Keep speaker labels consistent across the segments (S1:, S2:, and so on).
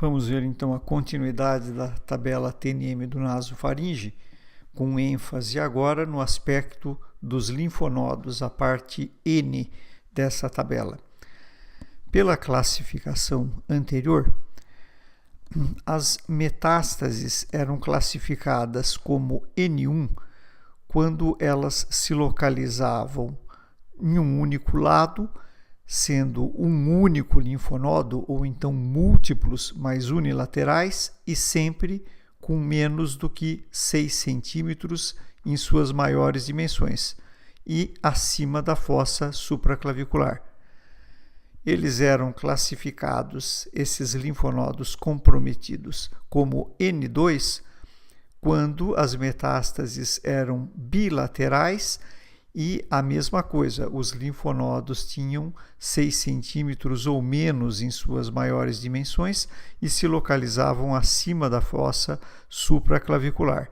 S1: Vamos ver então a continuidade da tabela TNM do nasofaringe, com ênfase agora no aspecto dos linfonodos, a parte N dessa tabela. Pela classificação anterior, as metástases eram classificadas como N1 quando elas se localizavam em um único lado, sendo um único linfonodo ou então múltiplos, mas unilaterais e sempre com menos do que 6 centímetros em suas maiores dimensões e acima da fossa supraclavicular. Eles eram classificados, esses linfonodos comprometidos, como N2 quando as metástases eram bilaterais e a mesma coisa, os linfonodos tinham 6 centímetros ou menos em suas maiores dimensões e se localizavam acima da fossa supraclavicular.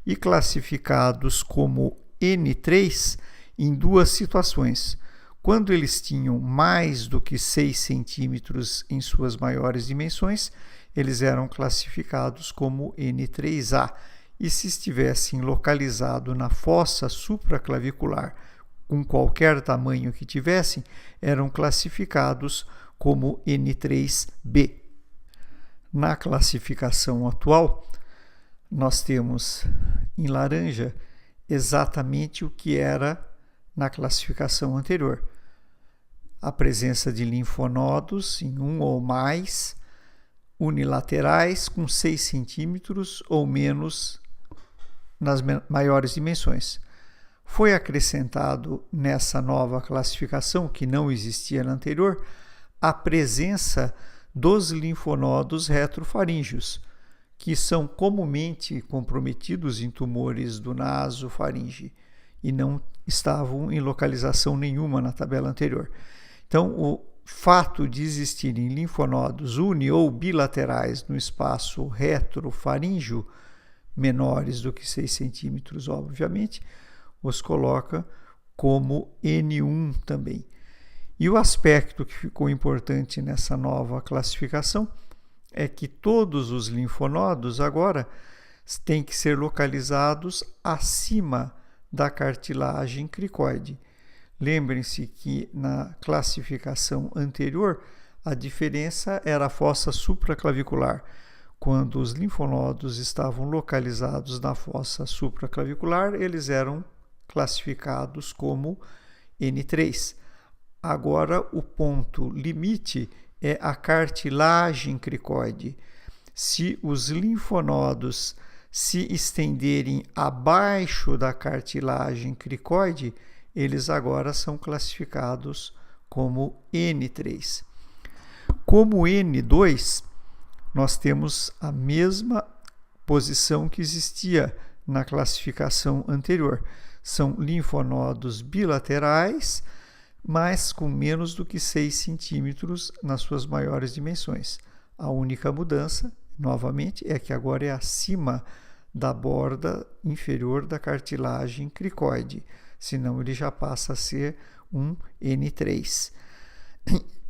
S1: E classificados como N3 em duas situações. Quando eles tinham mais do que 6 centímetros em suas maiores dimensões, eles eram classificados como N3A. E se estivessem localizado na fossa supraclavicular, com qualquer tamanho que tivessem, eram classificados como N3B. Na classificação atual, nós temos em laranja exatamente o que era na classificação anterior. A presença de linfonodos em um ou mais, unilaterais com 6 centímetros ou menos nas maiores dimensões. Foi acrescentado nessa nova classificação, que não existia na anterior, a presença dos linfonodos retrofaríngeos, que são comumente comprometidos em tumores do nasofaringe e não estavam em localização nenhuma na tabela anterior. Então, o fato de existirem linfonodos uni- ou bilaterais no espaço retrofaríngeo, menores do que 6 centímetros, obviamente, os coloca como N1 também. E o aspecto que ficou importante nessa nova classificação é que todos os linfonodos agora têm que ser localizados acima da cartilagem cricoide. Lembrem-se que na classificação anterior a diferença era a fossa supraclavicular. Quando os linfonodos estavam localizados na fossa supraclavicular, eles eram classificados como N3. Agora, o ponto limite é a cartilagem cricoide. Se os linfonodos se estenderem abaixo da cartilagem cricoide, eles agora são classificados como N3. Como N2, nós temos a mesma posição que existia na classificação anterior. São linfonodos bilaterais, mas com menos do que 6 centímetros nas suas maiores dimensões. A única mudança, novamente, é que agora é acima da borda inferior da cartilagem cricoide, senão ele já passa a ser um N3.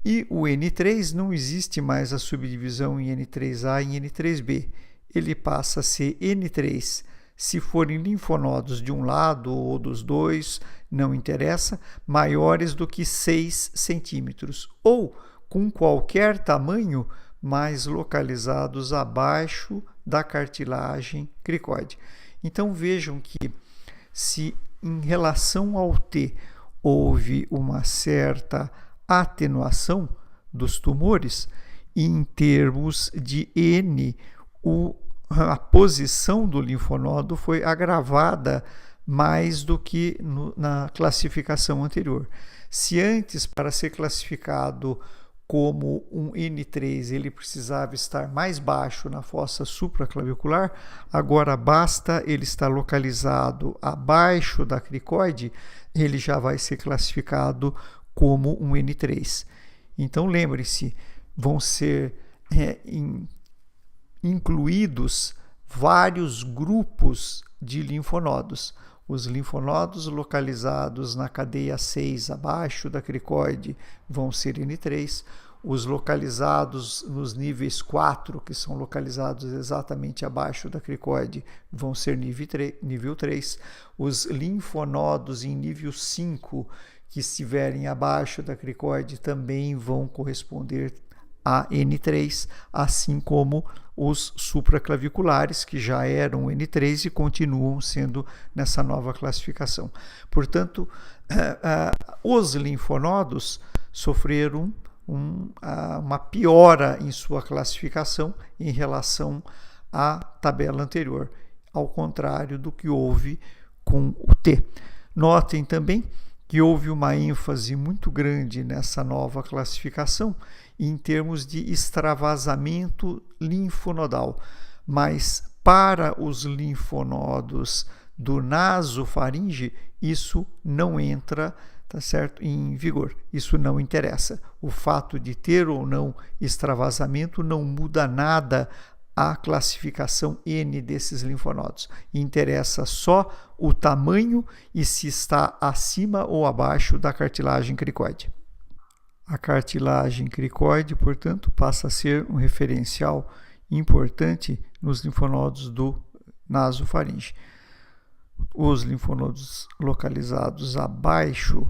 S1: E o N3 não existe mais a subdivisão em N3A e N3B. Ele passa a ser N3 se forem linfonodos de um lado ou dos dois, não interessa, maiores do que 6 centímetros, ou com qualquer tamanho, mas localizados abaixo da cartilagem cricoide. Então vejam que se em relação ao T houve uma certa atenuação dos tumores, e em termos de N, a posição do linfonodo foi agravada mais do que na classificação anterior. Se antes, para ser classificado como um N3, ele precisava estar mais baixo na fossa supraclavicular, agora basta ele estar localizado abaixo da cricoide, ele já vai ser classificado como um N3. Então, lembre-se, vão ser incluídos vários grupos de linfonodos. Os linfonodos localizados na cadeia 6 abaixo da cricoide vão ser N3. os localizados nos níveis 4, que são localizados exatamente abaixo da cricoide, vão ser nível 3. Os linfonodos em nível 5, que estiverem abaixo da cricoide, também vão corresponder a N3, assim como os supraclaviculares, que já eram N3 e continuam sendo nessa nova classificação. Portanto, os linfonodos sofreram uma piora em sua classificação em relação à tabela anterior, ao contrário do que houve com o T. Notem também que houve uma ênfase muito grande nessa nova classificação em termos de extravasamento linfonodal, mas para os linfonodos do nasofaringe, isso não entra, tá certo, em vigor. Isso não interessa. O fato de ter ou não extravasamento não muda nada a classificação N desses linfonodos. Interessa só o tamanho e se está acima ou abaixo da cartilagem cricoide. A cartilagem cricoide, portanto, passa a ser um referencial importante nos linfonodos do nasofaringe. Os linfonodos localizados abaixo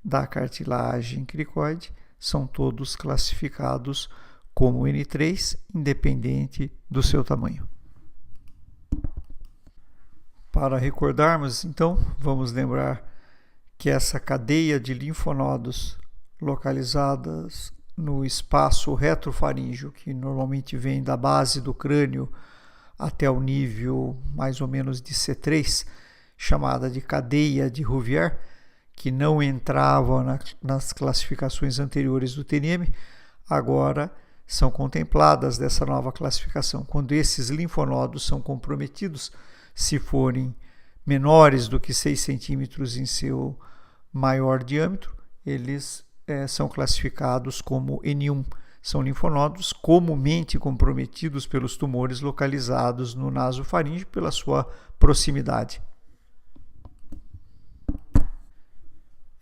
S1: da cartilagem cricoide são todos classificados como N3, independente do seu tamanho. Para recordarmos, então, vamos lembrar que essa cadeia de linfonodos localizadas no espaço retrofaríngeo, que normalmente vem da base do crânio até o nível mais ou menos de C3, chamada de cadeia de Rouvier, que não entrava nas classificações anteriores do TNM, agora são contempladas dessa nova classificação. Quando esses linfonodos são comprometidos, se forem menores do que 6 centímetros em seu maior diâmetro, eles são classificados como N1. São linfonodos comumente comprometidos pelos tumores localizados no nasofaringe pela sua proximidade.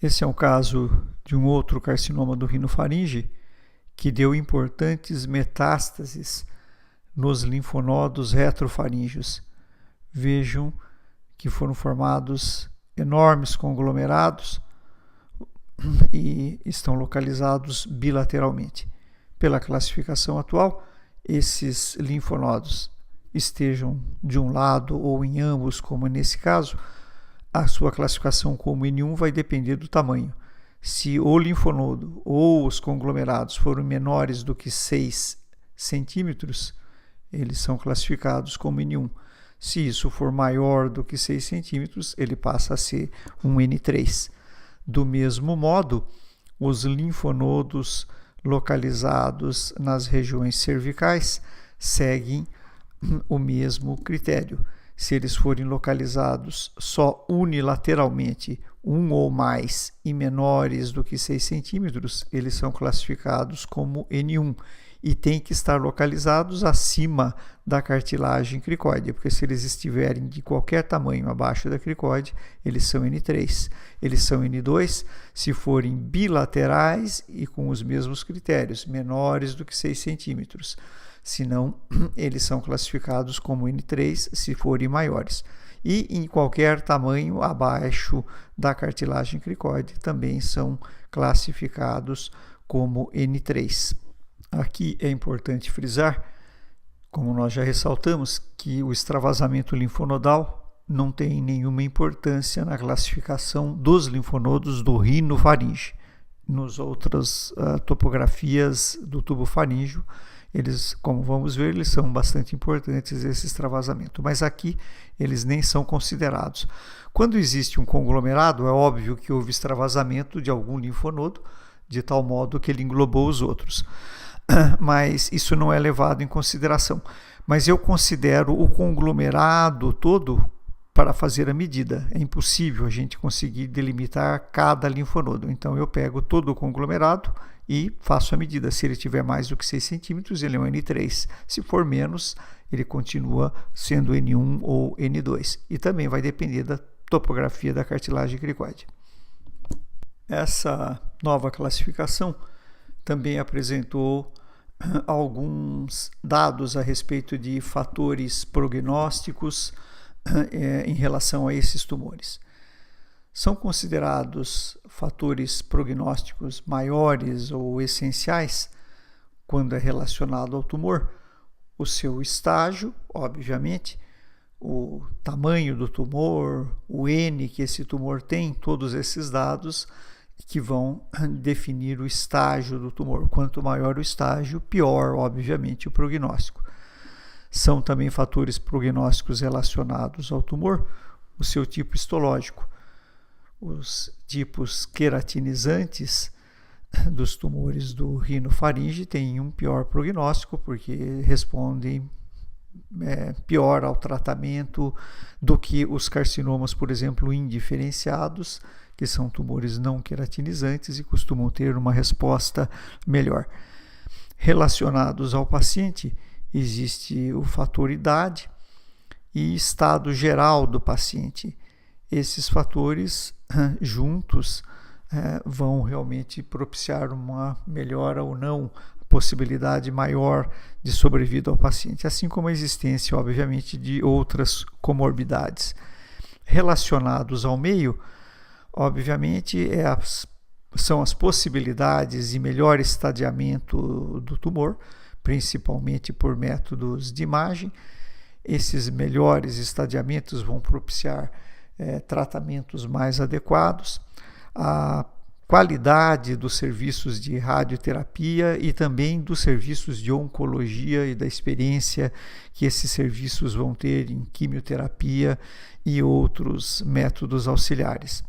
S1: Esse é um caso de um outro carcinoma do rinofaringe que deu importantes metástases nos linfonodos retrofaríngeos. Vejam que foram formados enormes conglomerados e estão localizados bilateralmente. Pela classificação atual, esses linfonodos estejam de um lado ou em ambos, como nesse caso, a sua classificação como N1 vai depender do tamanho. Se o linfonodo ou os conglomerados forem menores do que 6 centímetros, eles são classificados como N1. Se isso for maior do que 6 centímetros, ele passa a ser um N3. Do mesmo modo, os linfonodos localizados nas regiões cervicais seguem o mesmo critério. Se eles forem localizados só unilateralmente, um ou mais, e menores do que 6 centímetros, eles são classificados como N1 e têm que estar localizados acima da cartilagem cricoide, porque se eles estiverem de qualquer tamanho abaixo da cricoide, eles são N3. Eles são N2 se forem bilaterais e com os mesmos critérios, menores do que 6 centímetros. Senão, eles são classificados como N3 se forem maiores. E em qualquer tamanho abaixo da cartilagem cricoide também são classificados como N3. Aqui é importante frisar, como nós já ressaltamos, que o extravasamento linfonodal não tem nenhuma importância na classificação dos linfonodos do rinofaringe. Nas outras topografias do tubo faríngeo, eles, como vamos ver, eles são bastante importantes, esse extravasamento, mas aqui eles nem são considerados. Quando existe um conglomerado, é óbvio que houve extravasamento de algum linfonodo, de tal modo que ele englobou os outros, mas isso não é levado em consideração. Mas eu considero o conglomerado todo para fazer a medida. É impossível a gente conseguir delimitar cada linfonodo. Então eu pego todo o conglomerado e faço a medida. Se ele tiver mais do que 6 centímetros, ele é um N3. Se for menos, ele continua sendo N1 ou N2. E também vai depender da topografia da cartilagem cricoide. Essa nova classificação também apresentou alguns dados a respeito de fatores prognósticos em relação a esses tumores. São considerados fatores prognósticos maiores ou essenciais quando é relacionado ao tumor o seu estágio, obviamente, o tamanho do tumor, o N que esse tumor tem, todos esses dados que vão definir o estágio do tumor. Quanto maior o estágio, pior, obviamente, o prognóstico. São também fatores prognósticos relacionados ao tumor, o seu tipo histológico. Os tipos queratinizantes dos tumores do rinofaringe têm um pior prognóstico, porque respondem pior ao tratamento do que os carcinomas, por exemplo, indiferenciados, que são tumores não queratinizantes e costumam ter uma resposta melhor. Relacionados ao paciente, existe o fator idade e estado geral do paciente. Esses fatores juntos vão realmente propiciar uma melhora ou não, possibilidade maior de sobrevida ao paciente, assim como a existência, obviamente, de outras comorbidades. Relacionados ao meio, obviamente, são as possibilidades de melhor estadiamento do tumor, principalmente por métodos de imagem. Esses melhores estadiamentos vão propiciar tratamentos mais adequados, a qualidade dos serviços de radioterapia e também dos serviços de oncologia e da experiência que esses serviços vão ter em quimioterapia e outros métodos auxiliares.